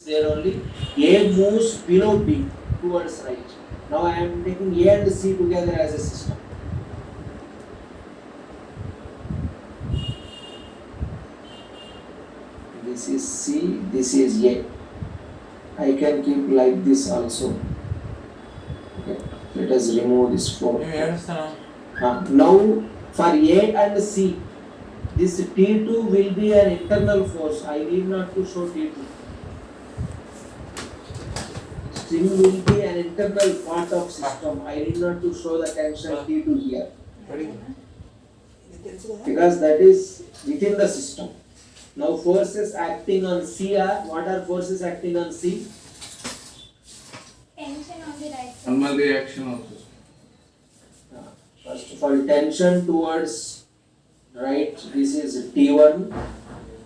there only. A moves below B towards right. Now I am taking A and C together as a system. This is C, this is A. I can keep like this also. Okay. Let us remove this 4. Now for A and C, this T2 will be an internal force. I need not to show T2. String will be an internal part of system. I need not to show the tension T2 here. Because that is within the system. Now forces acting on C are, what are forces acting on C? Tension on the right side. Thermal reaction also. First of all, tension towards right, this is T1.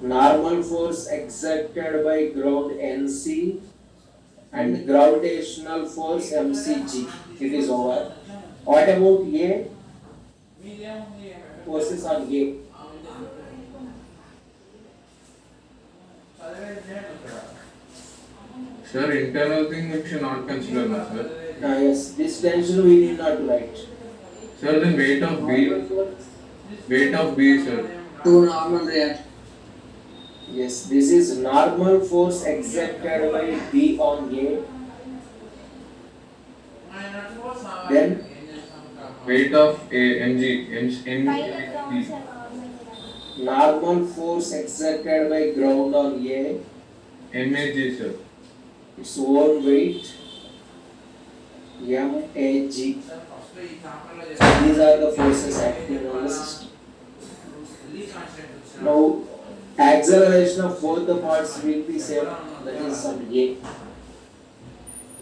Normal force exerted by ground NC and gravitational force MCG. It is over. What about A? Forces on A. Sir, internal thing we should not consider, no, sir. Yes, this tension we need not write. Sir, then weight of B, sir. To normal reaction. Yes, this is normal force exerted by B on A. Then Weight of mg, By the grounds mg. are normal. normal force exerted by ground on A. MAG, sir. Its own weight MAG. These are the forces acting on the system. Now acceleration of both the parts will be same, that is on A.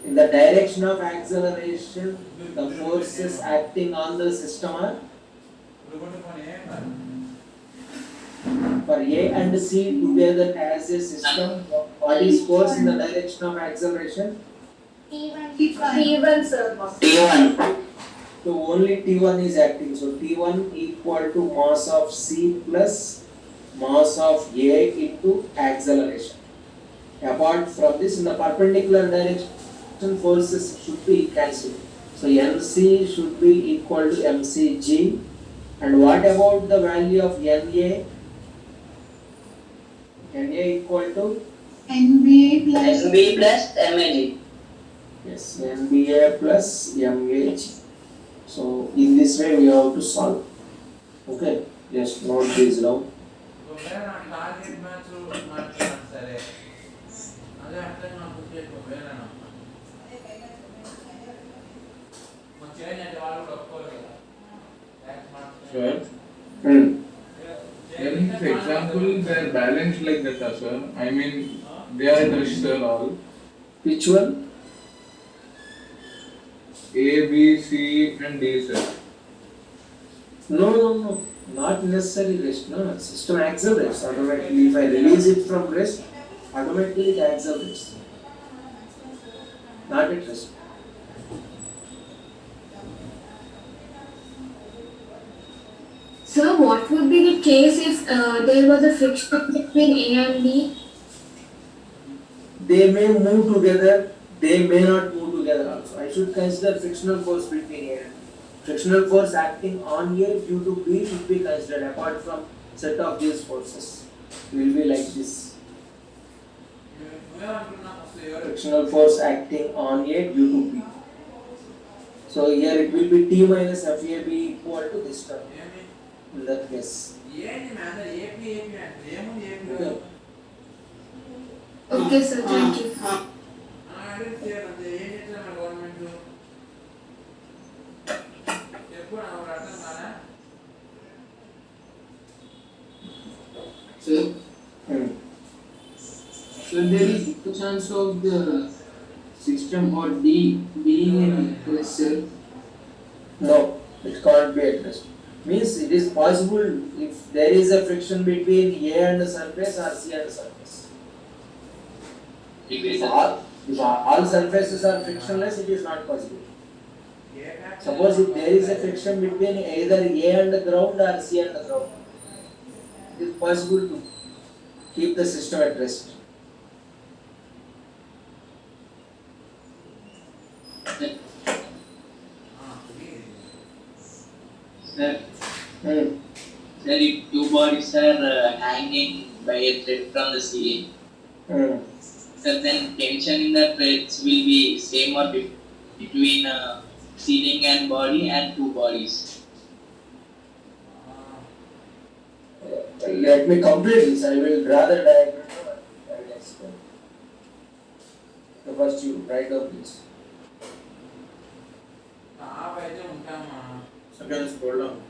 In the direction of acceleration, the forces acting on the system are for A and C together as a system. What is force in the direction of acceleration? T1, sir. T1. So only T1 is acting. So T1 equal to mass of C plus mass of A into acceleration. Apart from this, in the perpendicular direction, forces should be cancelled. So MC should be equal to MCG. And what about the value of NA? NA equal to? NBA plus MAG. Yes, NBA plus MAG. So in this way we have to solve. Okay, just note this down. Sir, Hmm. in this example, they are balanced like that, sir. I mean, they are at rest, sir, all. Which one? A, B, C, and D, sir. No. Not necessarily rest. No, system accelerates automatically. If I release it from rest, automatically it accelerates. Not at rest. Sir, what would be the case if there was a friction between A and B? They may move together, they may not move together also. I should consider frictional force between A and B. Frictional force acting on A due to B should be considered apart from set of these forces. It will be like this. Frictional force acting on A due to B. So here it will be T minus FAB equal to this term. In that case. Okay. Okay, sir, thank you. So, Hmm. so there is a chance of the system or D being an pressure. No, it can't be at rest. Means it is possible if there is a friction between A and the surface or C and the surface. If all surfaces are frictionless, it is not possible. Suppose if there is a friction between either A and the ground or C and the ground, it is possible to keep the system at rest. Sir, Hmm. sir, if two bodies are hanging by a thread from the ceiling, Hmm. sir, then tension in the threads will be same or between ceiling and body and two bodies. Let me complete this. I will draw the diagram and I will explain. So first you write down this. Second scroll down.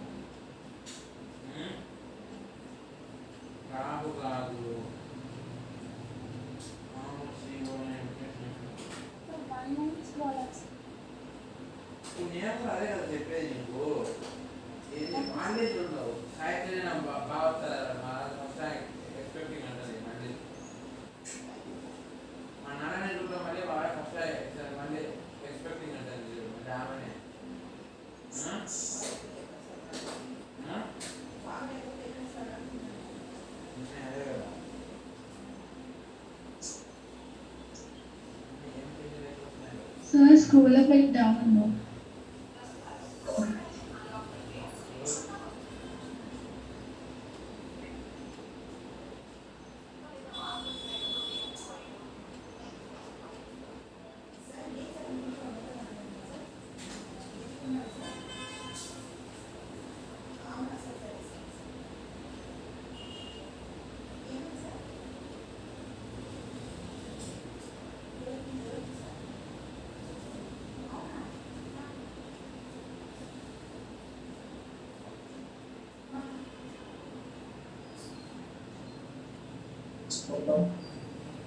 So 1 is smaller. నేను అదే కదా చెప్పేది నీకు ఏది మాండేజ్ ఉండవు సాయంత్రం బాగా first expecting అంటది మళ్ళీ మా నాన్న చూడడం మళ్ళీ బాగా ఫస్ట్ మళ్ళీ ఎక్స్పెక్టింగ్ అంటది డామనే అదే కదా Sir, scroll up and down more. Scroll down.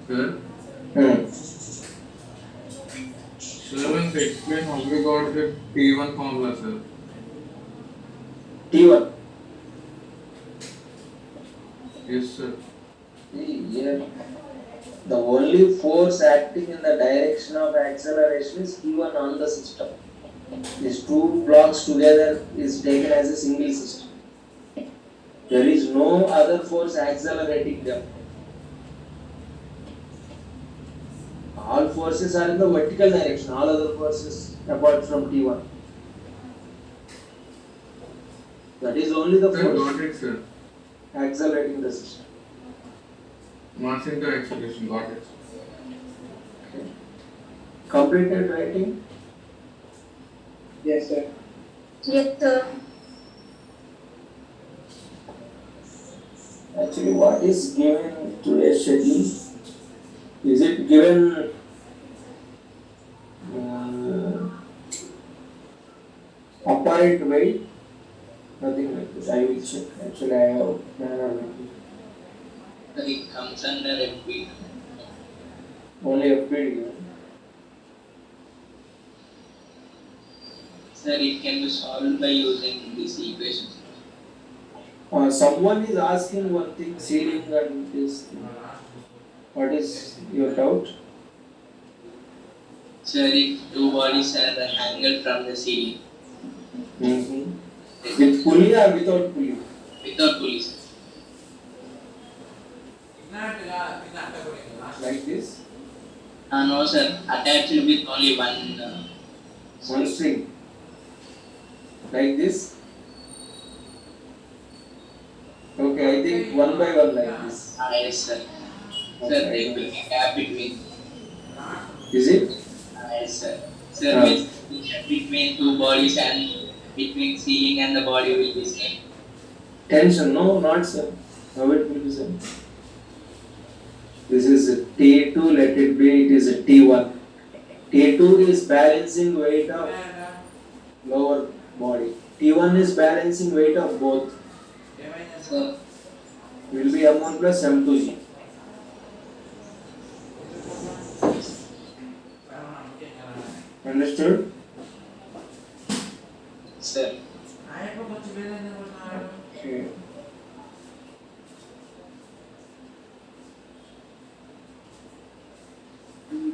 Sir, Hmm. sir, once explain how we got the T1 formula, sir. T1. Yes, sir. Here, the only force acting in the direction of acceleration is T1 on the system. These two blocks together is taken as a single system. There is no other force accelerating them. All forces are in the vertical direction, all other forces apart from T1. That is only the Sir, force got it, sir. accelerating the system. Mass into acceleration, got it. Completed writing? Yes, sir. Yes, sir. Actually, what is given today's schedule? Is it given apparent weight? Nothing like this. I will check. Actually, I have manner like this. Sir, it comes under FP. Only a field given. Sir, it can be solved by using this equation. Someone is asking one thing, ceiling and this thing. What is your doubt? Sir, if two bodies are hanged from the ceiling With pulley or without pulley? without pulleys, Like this? no sir, attached with only one. One string. Like this? Okay, I think one by one like this. Yes sir. Sir, there will be a gap between. Is it? Yes sir. Sir, with the gap between two bodies and between ceiling and the body will be same. Tension? No, not sir. How it will be same? This is T2, let it be, it is a T1. T2 is balancing weight of lower body. T1 is balancing weight of both. Sir, Will be M1 plus M2G. Understood? sir. Okay.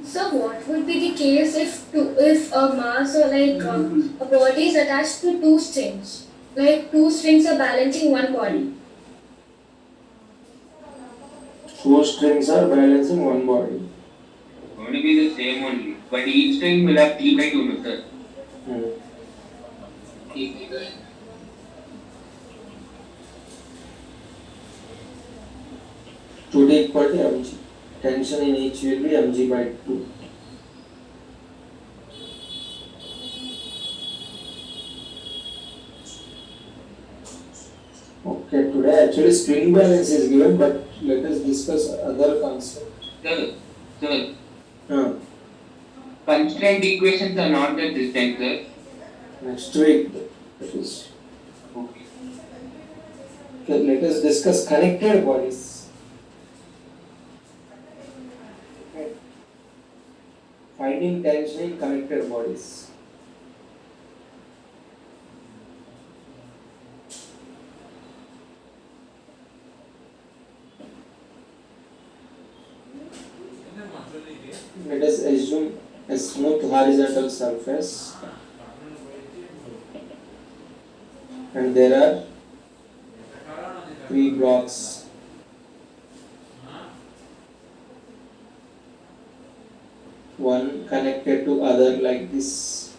So what would be the case if a mass or a body is attached to two strings? Like two strings are balancing one body. Two strings are balancing one body. Going to be the same only. but each string will have T by 2, no, sir. T by 2. To T equal to mg. Tension in each will be mg by 2. Okay, today actually string balance is given, but let us discuss other concept. Sir, Huh. constraint equations are not that distinct, sir. Next week, that is. Okay. Okay, let us discuss connected bodies. Okay. Finding tension in connected bodies. Let us assume a smooth horizontal surface and there are 3 blocks. One connected to other like this.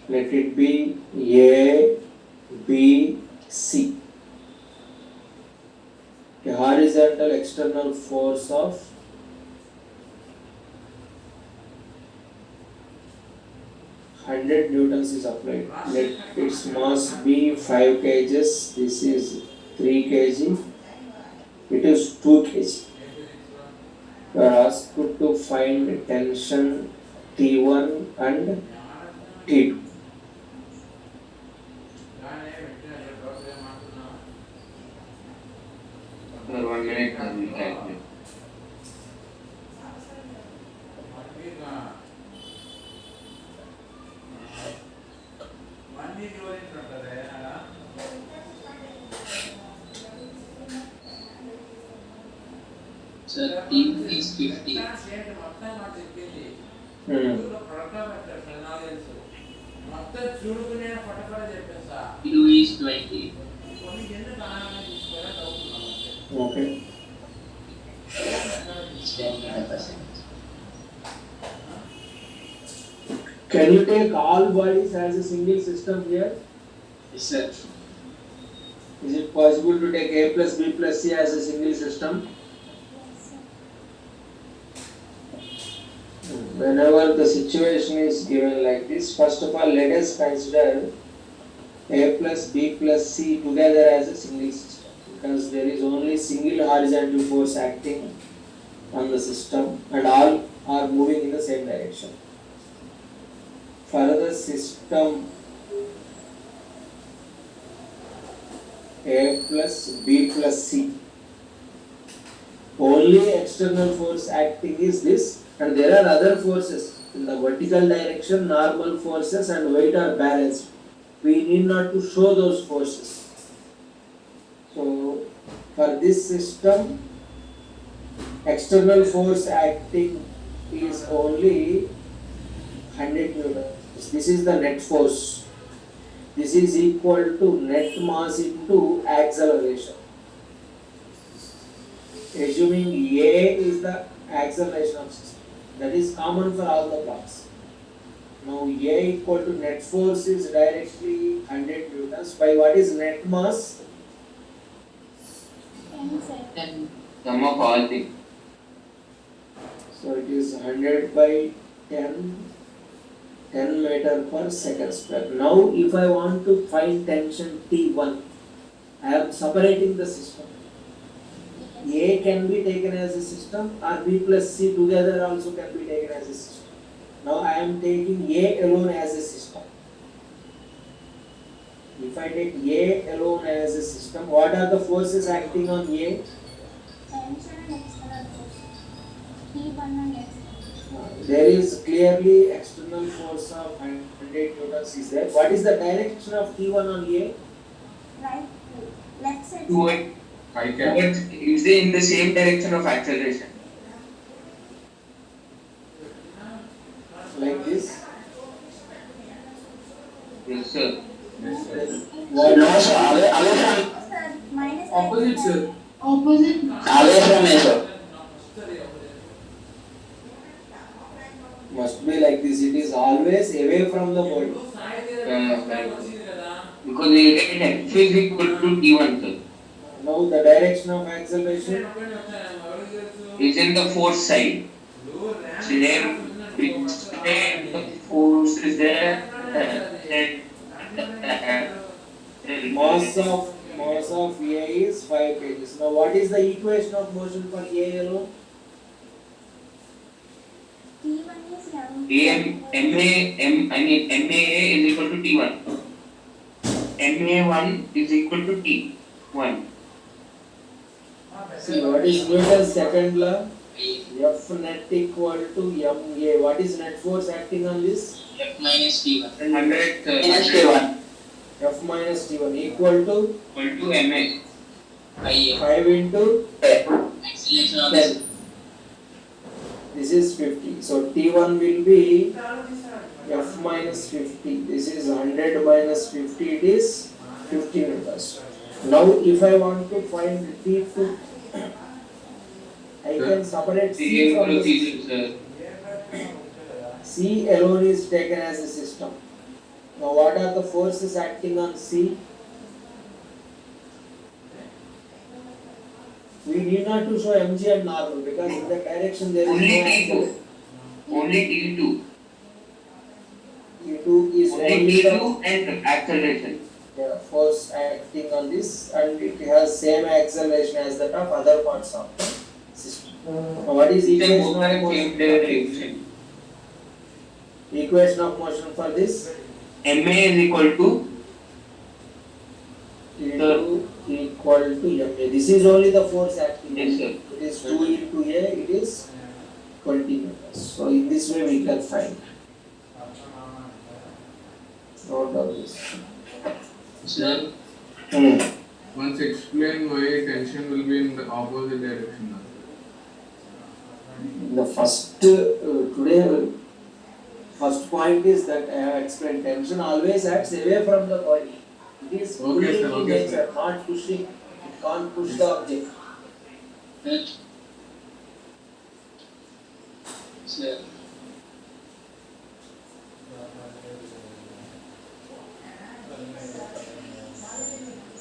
Let it be A, B, C. A horizontal external force of 100 newtons is applied. Let its mass be 5 kgs. This is 3 kg. It is 2 kg. You are asked to find tension T1 and T2. Sir, 1 minute, I will calculate. Sir, T is 50. T2 is 20. Okay. It's 10%. Can you take all bodies as a single system here? Yes, sir. Is it possible to take A plus B plus C as a single system? Whenever the situation is given like this, first of all, let us consider A plus B plus C together as a single system, because there is only single horizontal force acting on the system and all are moving in the same direction. For the system A plus B plus C, only external force acting is this, and there are other forces in the vertical direction. Normal forces and weight are balanced. We need not to show those forces. So for this system, external force acting is only 100 newtons. This is the net force. This is equal to net mass into acceleration. Assuming A is the acceleration of system. That is common for all the blocks. Now A equal to net force is directly 100 newtons by what is net mass? 10 sir. Then Sum of all things. So it is 100 by 10 meter per second square. Now if I want to find tension T1, I am separating the system. A can be taken as a system or B plus C together also can be taken as a system. Now I am taking A alone as a system. If I take A alone as a system, what are the forces acting on A? Tension and external force. T1 and external. There is clearly external force of 100 newtons is there. What is the direction of T1 on A? Right, left side. Toward, I can. is it in the same direction of acceleration? Like this. Yes, sir. Yes, sir. What Sir, minus Opposite, sir. Opposite. away from A, sir. Must be like this. It is always away from the body. Because F is equal to T1, sir. Now the direction of acceleration. Is in the force side. So there, which the force is there, Mass of A is 5 kg. Now what is the equation of motion for A alone? T1 is MAA is equal to T1. MA1 is equal to T1. See what is Newton's second law? F net equal to MA. What is net force acting on this? F minus T1. 100 Minus T1. F minus T1 equal to MA. IA. 5 into Acceleration of 10. This is 50. So T1 will be F minus 50. This is 100 minus 50. It is 50 meters. Now if I want to find T2, I can separate C from the C alone is taken as a system. Now what are the forces acting on C? We need not to show mg and normal because in that direction there is Only no T2. acceleration. Only T2. T2 is Only only T2 the and acceleration. force acting on this, and it has same acceleration as that of other parts of the system. Now what is They equation both of are motion? same direction. Equation of motion for this? MA is equal to T2 equal to MA. This is only the force acting. Yes, sir. It is 2 into A, it is 20 meters. So in this way we can find. Note down this. Sir, Once explain why tension will be in the opposite direction. The first first point is that I have explained tension always acts away from the body. It is pulling in okay, nature, sir. not pushing. It can't push the object. sir,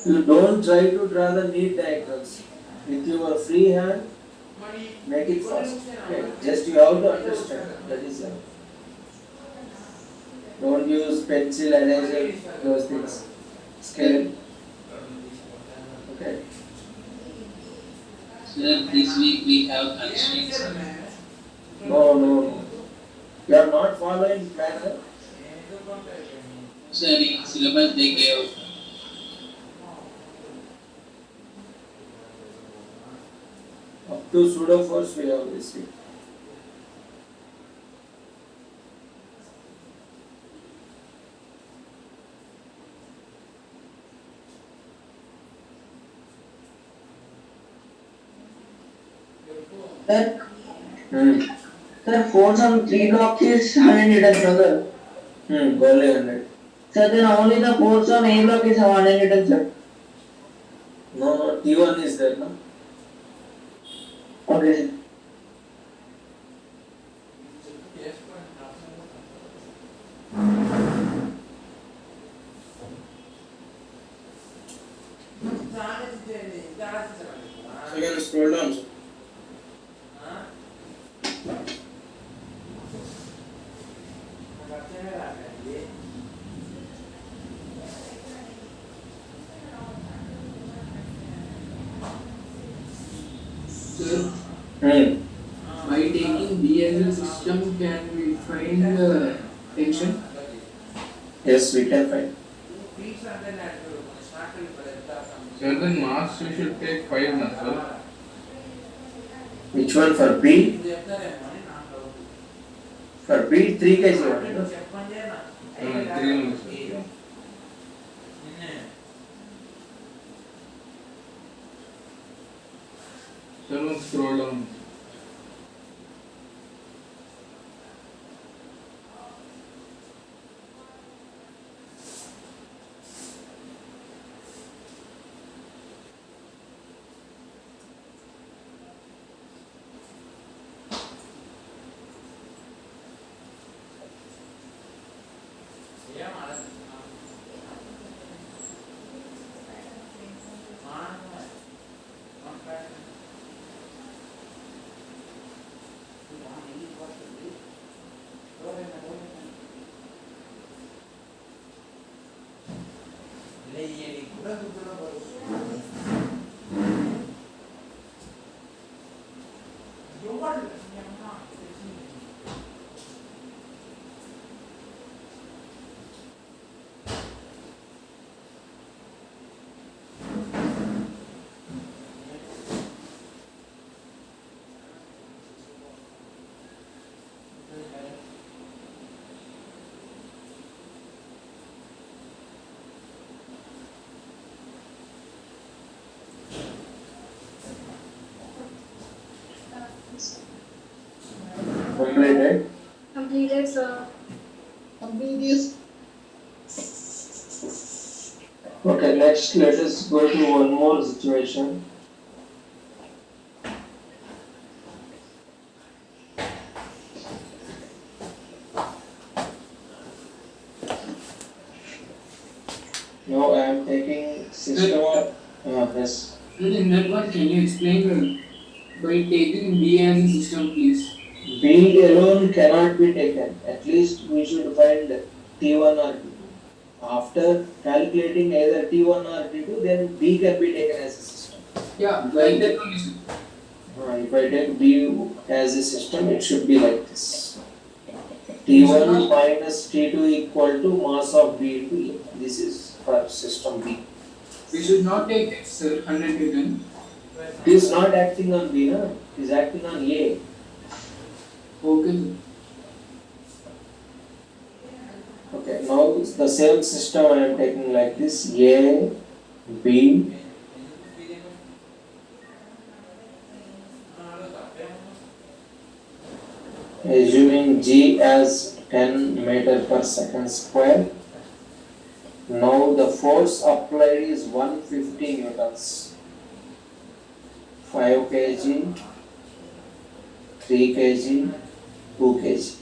You don't try to draw the neat diagrams. With your free hand, make it fast. Okay. Just you have to understand. That is it. Don't use pencil, eraser, those things. Scale. Okay. sir, this week we have constraints. No. You are not following planner. Sir, in syllabus they gave Up to pseudo force we have this week. Sir, sir, force on 3 blocks is 100 newtons, sir. Only 100. Sir, then only the force on A block is 100 newtons, sir. No, T1 is there, no? Okay, sir. So you can scroll down, sir. Sir, Hmm. by taking B as a system, can we find tension? Yes, we can find. Certain mass you should take 5 na sir. Which one for B? For B, 3 kg only, no? 3 only sir. Sir, one scroll down. Completed. Completed, sir. Okay, next let us go to one more situation. Now I am taking system of yes. In that one, can you explain by taking B as a system, please? B alone cannot be taken. At least we should find T1 or T2. After calculating either T1 or T2, then B can be taken as a system. Yeah, like that one is. If I take B as a system, it should be like this. T1 minus T2 equal to mass of B into A. This is for system B. We should not take X, sir, 100 Newton. It is not acting on B, no? It is acting on A. Okay, sir. Okay, now the same system I am taking like this, A, B, assuming G as 10 meter per second square. Now the force applied is 150 newtons. 5 kg, 3 kg, 2 kg.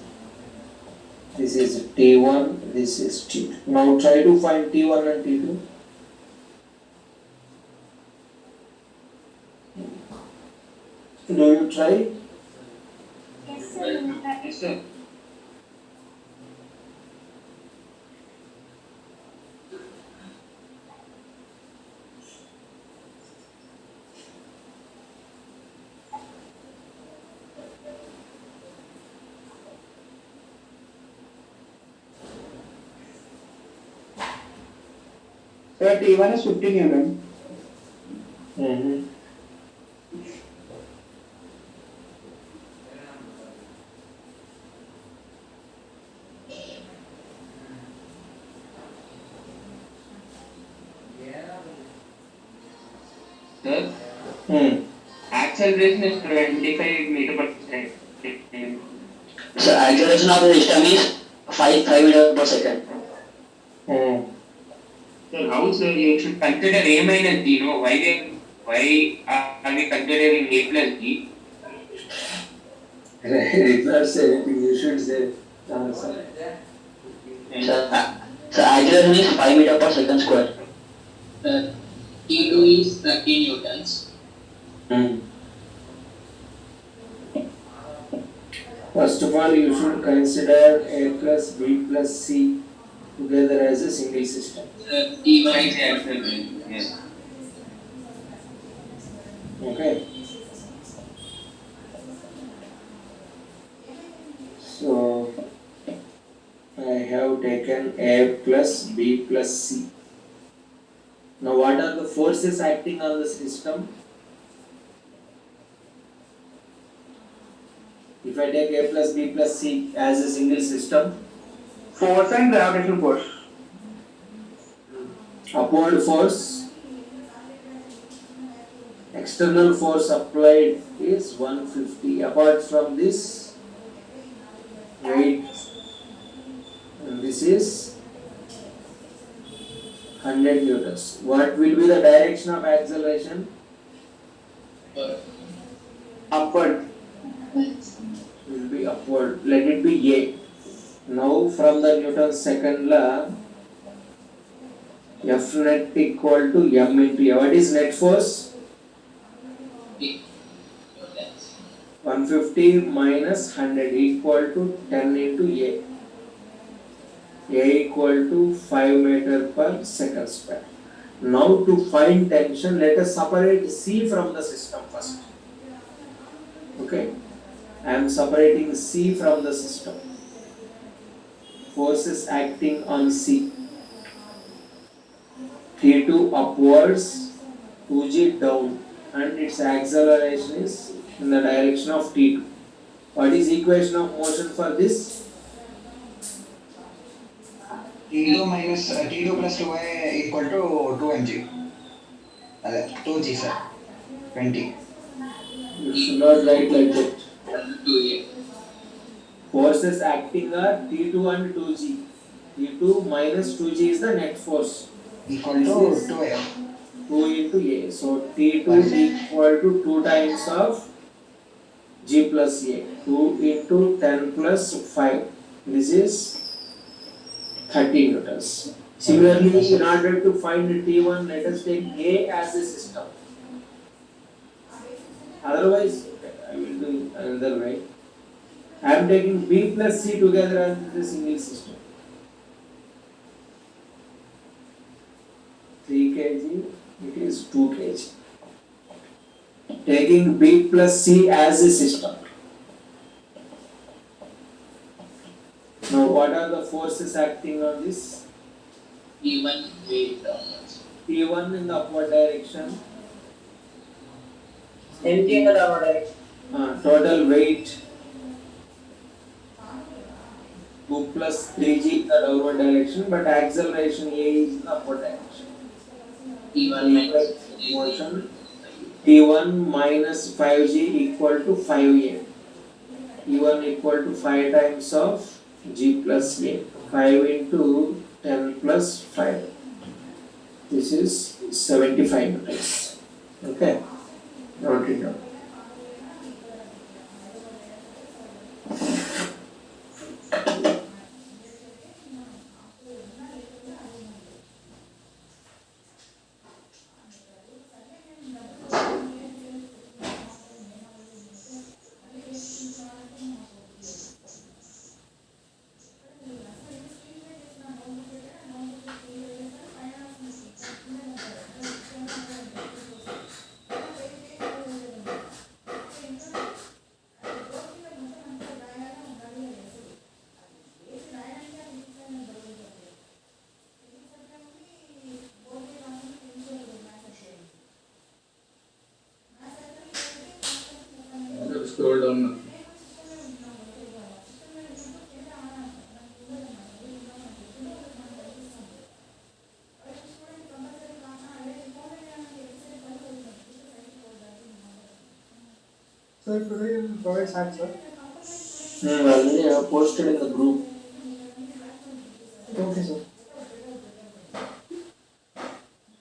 This is T1, this is T2. Now try to find T1 and T2. Do you try? Yes, sir. Yes, sir. Sir, T1 is 50 Newton. Mm-hmm. Sir, Hmm. acceleration is 25 meter per second. So acceleration of the system is 5 meters per second. Hmm. Sir, how, sir? You should consider A minus D, no? Why are we considering A plus D? Did not say anything, you should say the answer. So acceleration is 5 meters per second square. T2 is 30 newtons. Hmm. First of all, you should consider A plus B plus C together as a single system. T1 is acceleration. Yes. Okay. So I have taken A plus B plus C. Now what are the forces acting on the system? If I take A plus B plus C as a single system, Force and gravitational force. upward force, external force applied is 150. Apart from this, weight, and this is 100 newtons. What will be the direction of acceleration? Upward. Will be upward. Let it be A. Now from the Newton's second law, F net equal to M into A. What is net force? Newtons. 150 150 minus 100 equal to 10 into A. A equal to 5 meter per second square. Now to find tension, let us separate C from the system first. Okay, I am separating C from the system. Forces acting on C. T2 upwards, 2g down, and its acceleration is in the direction of T2. What is equation of motion for this? T2 minus T2 plus 2a equal to 2mg. 2g sir. 20. You should not write like that. 2A. Forces acting are T2 and 2g. T2 minus 2g is the net force. Equal to 2a. 2 into A. So T2 is equal to 2 times of G plus A. 2 into 10 plus 5. This is 30 newtons. Similarly, in order to find T1, let us take A as a system. Otherwise, I will do another way. I am taking B plus C together as a single system. 3 kg, it is 2 kg. Taking B plus C as a system. Now, what are the forces acting on this? T1 weight downwards. T1 in the upward direction. Empty in the downward direction. Total weight 2 plus 3g in the downward direction, but acceleration A is in the upward direction. T1 minus Motion T1 minus 5g equal to 5a. T1 equal to 5 times of g plus a. 5 into 10 plus 5. This is 75 meters. Okay. Note it down. Scroll down. Sir, today you will provide science, sir. Already I have posted in the group. Okay, sir.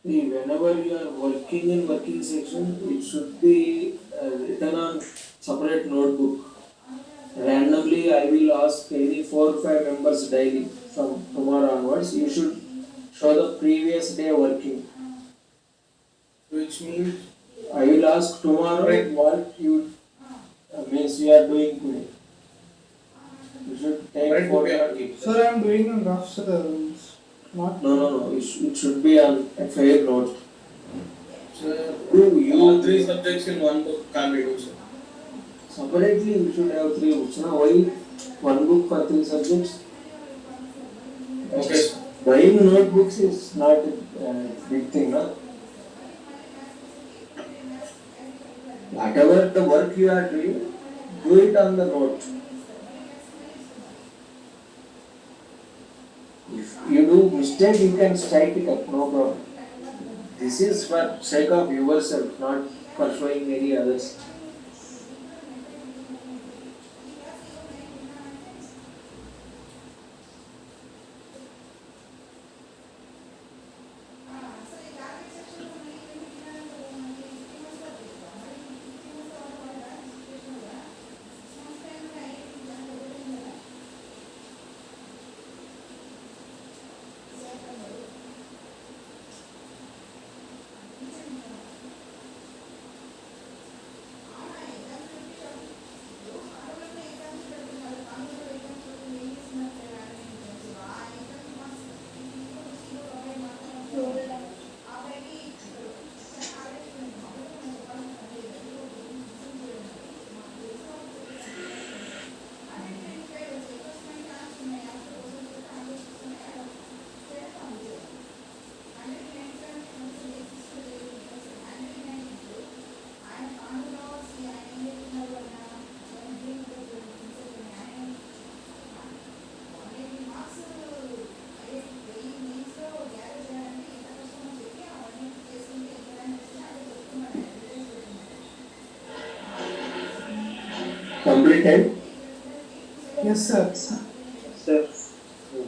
See, whenever you are working in working section, it should be written on separate notebook. Randomly, I will ask any 4 or 5 members daily from tomorrow onwards. You should show the previous day working. Which means I will ask tomorrow what you means you are doing today. You should take photo. Sir, I am doing a rough, sir. Not. No. It should be on a fair note. Sir, all 3 subjects in one book can't be do, sir. Separately, we should have 3 books. Now, why 1 book for 3 subjects? Okay. Buying notebooks is not a big thing, no? Whatever the work you are doing, do it on the note. If you do mistake, you can strike it up, no problem. This is for sake of yourself, not for showing any others. completed? Yes, sir. Sir, I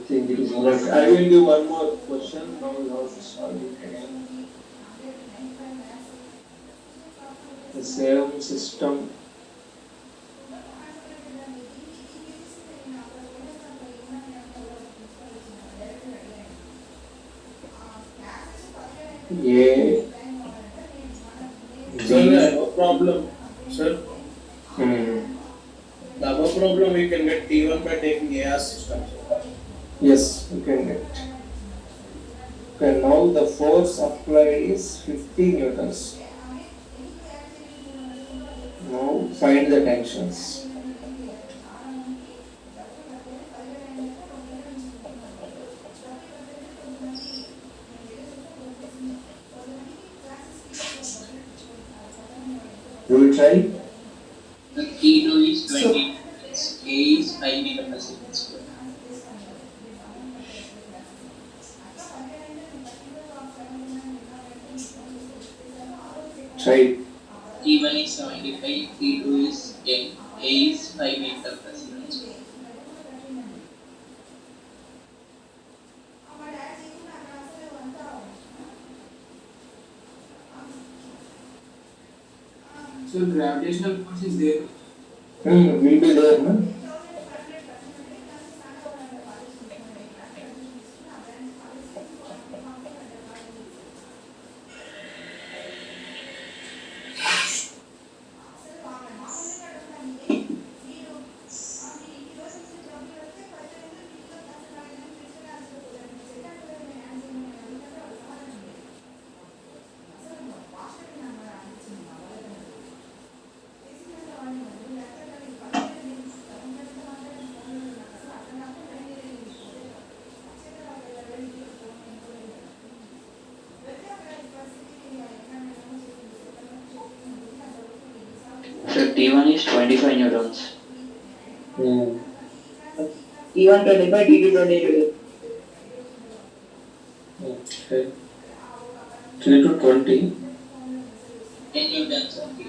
think it is not. I will give one more question. Now we have to solve it again. The same system. A. Sir, no problem. Sir, the above problem we can get T1 by taking AR system. Yes, you can get. Okay, now the force applied is 50 newtons. Now find the tensions. You will try? The T2 is 20, A is 5 meter per second square. Try. T1 is 75, T2 is 10, A is 5 meter per second square. So gravitational force is there. Will be there, no? So T1 is 25 newtons. T1 25, T2 22. Okay. 3 to 20. 10 newtons of T2.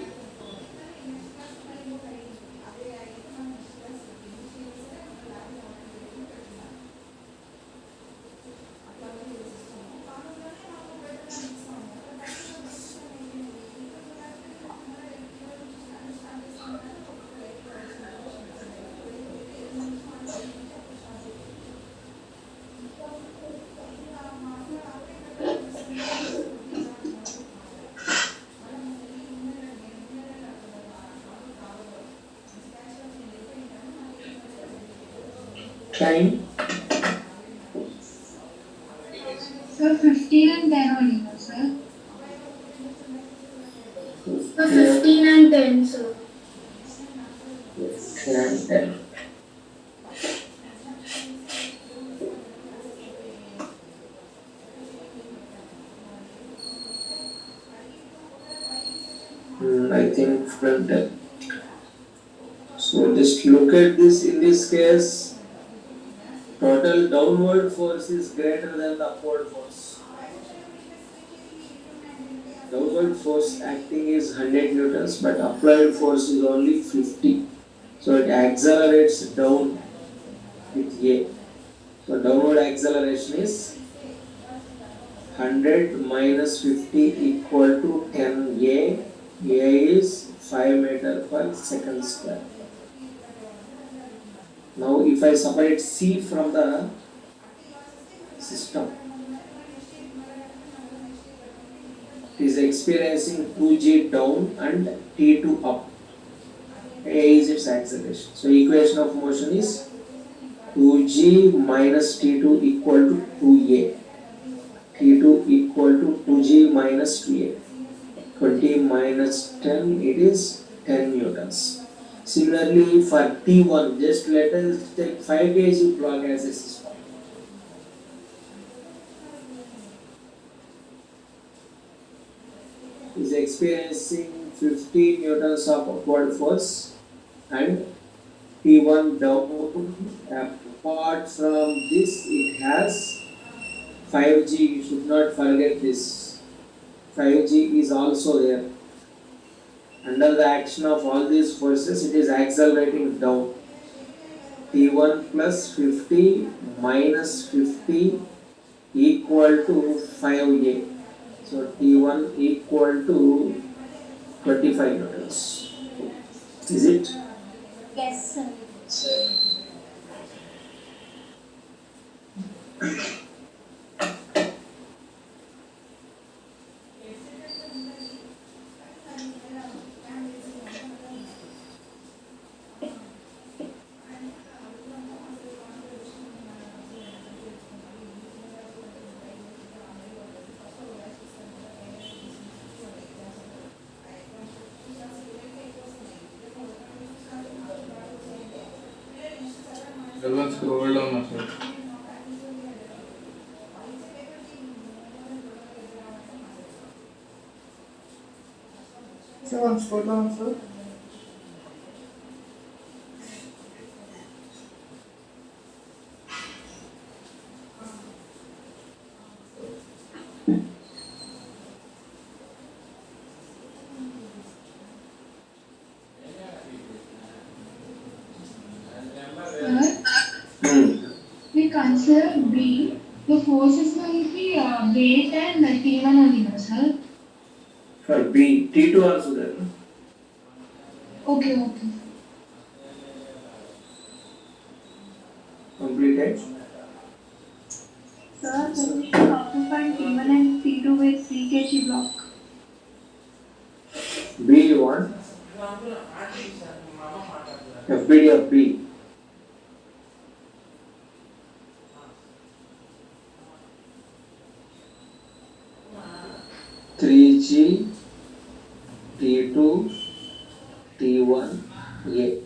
Time. Sir, 15 and 10 only, no, sir. So 15 and 10, sir. And 10. I think front 10. So just look at this. In this case, total downward force is greater than the upward force. Downward force acting is 100 newtons, but applied force is only 50. So it accelerates down with A. So downward acceleration is 100 minus 50 equal to 10 A. A is 5 meter per second square. Now if I separate C from the system, it is experiencing 2g down and T2 up. A is its acceleration. So equation of motion is 2g minus T2 equal to 2a. T2 equal to 2g minus 2a. 20 minus 10, it is 10 newtons. Similarly for T1, just let us take 5 kg block as a system. Is experiencing 15 newtons of upward force and T1 down. Apart from this, it has 5G. You should not forget this. 5G is also there. Under the action of all these forces, it is accelerating down. T1 plus 50 minus 50 equal to 5A. So T1 equal to 25 newtons. Is it? Yes, sir. So, That one scroll down, sir. So one scroll down, sir. Sir, we consider B. The forces will be weight and T1 only, no, sir? For B, T2 also there. No? Okay. Completed. Sir, then we should also find T1 and T2 with 3 kg block. B you want? FBD of B. T3G, T2, T1, A.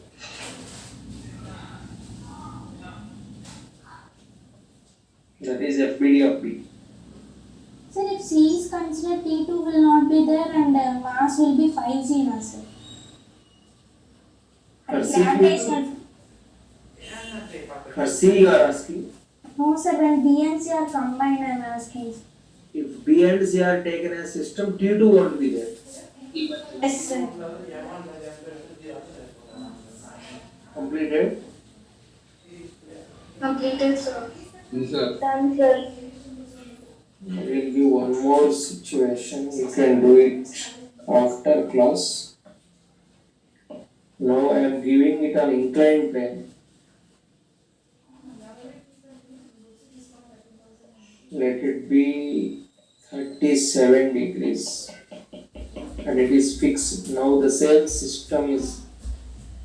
That is FBD of B. Sir, if C is considered, T2 will not be there and mass will be 5G, na, sir. For C, Gravitational. for C you are asking. No, sir, when B and C are combined, I am asking. If B and C are taken as system, T2 won't be there. Yes, sir. Completed? completed, sir. Yes, sir. Done, sir. I will give one more situation. You can do it after class. Now I am giving it an inclined plane. Let it be 37 degrees and it is fixed. Now the same system is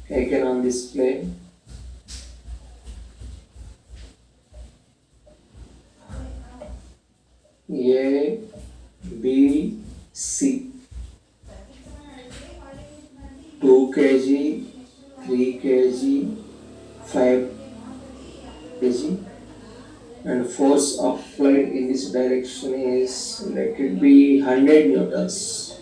taken on this plane. A, B, C. 2 kg, 3 kg, 5 kg, and force applied in this direction is, let it be 100 newtons.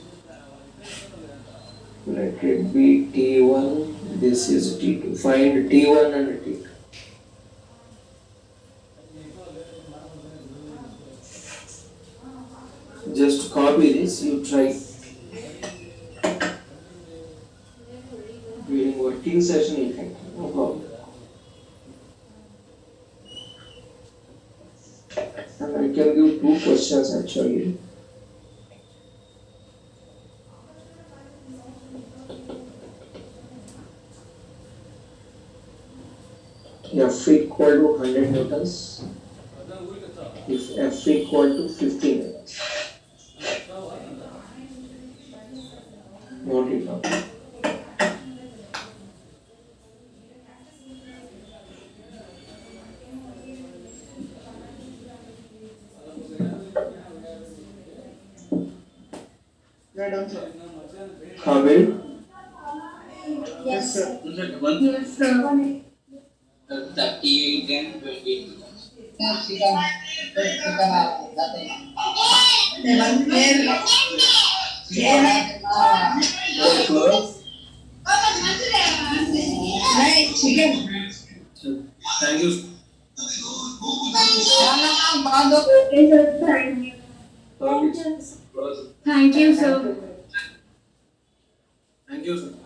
Let it be T1, this is T2. Find T1 and T2. Just copy this, you try. During working session you can, no problem. And I can give 2 questions actually. F equal to 100 newtons. If F equal to 50 newtons. Note it down. Yeah, done, sir. Kabir? Yes, sir. Yes, sir. 38 and 20. Thank you. Thank you, sir. Thank you, sir.